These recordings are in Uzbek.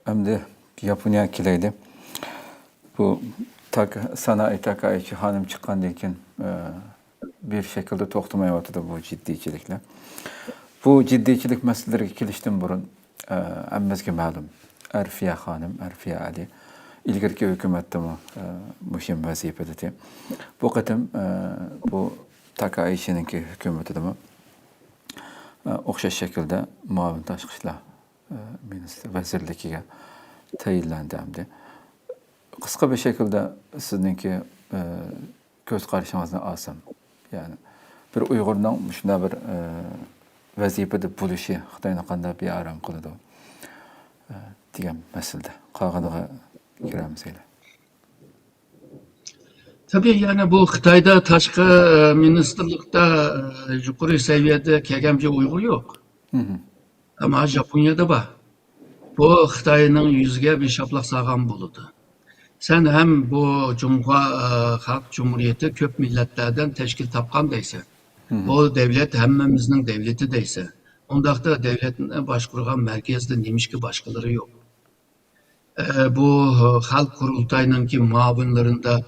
Endi Yaponiya keleydi. Bu sanayi takayıcı hanım çıkkandan keyin bir şekilde to'xtamayotdi bu jiddiychiliklar. Bu jiddiychilik masalalariga kelishdan burun hammamizga ma'lum Arfiya xonim, Arfiya Ali ilgirki hukumatdami muhim vazifada edi. Bu qatim bu Takaychininki hukumatidami o'xshash shaklda muavin tashqi ishlar ministr vazirligiga tayinlandi hamda. Qisqa bir şekilde sizningki ko'z qarashingizni olsam, ya'ni bir Uyg'urning shunday bir vazifada bo'lishi Xitoyni qanday bearam qiladi degan masalada qolganiga kiramiz. Tabii yani bu Xitayda tashqi ministerlikda yuqori seviyede kelgan Uygur yok. Ama Japonya'da var. Bu Xitayning yüzge bir şaplaq sağam buludu. Sen hem bu Halk Cumhuriyeti köp milletlerden teşkil tapkan deyse, o devlet hemmemizin devleti deyse, ondakta devletine başkuran merkezde neymiş ki başkaları yok. Bu halk kurultayının ki muavinlerinde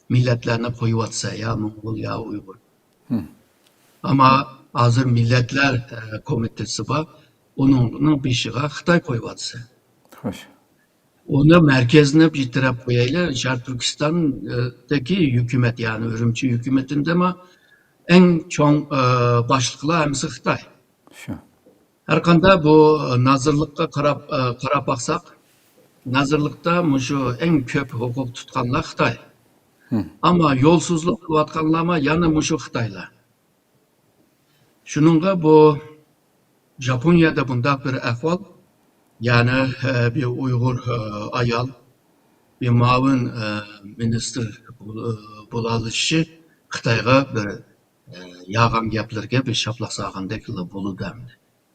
milletlerine koyuvatsa ya Mongol ya Uygur. Ama hazır milletler komitesi var, onun bir şığa Xitay koyuvatsa. Hoş. Onu merkezine bir taraf koyayla Şarkı Türkistan'daki hükümet yani Ürümçi hükümetinde ama en çok başlıklı hemsi Xitay. Şu. Her kanda bu nazırlıkta karab baksak, nazırlıkta şu en köp hukuk tutkanlar Xitay. Ama yolsuzluk kıvatkanlama yanı şu Xitaylar. Şununla bu Japonya'da bunda bir ahval, yani bir Uygur ayal, bir muavin minister bulalışı Xitayga bir yağan gaplarga bir şaplaq sağandaki bulu demdi.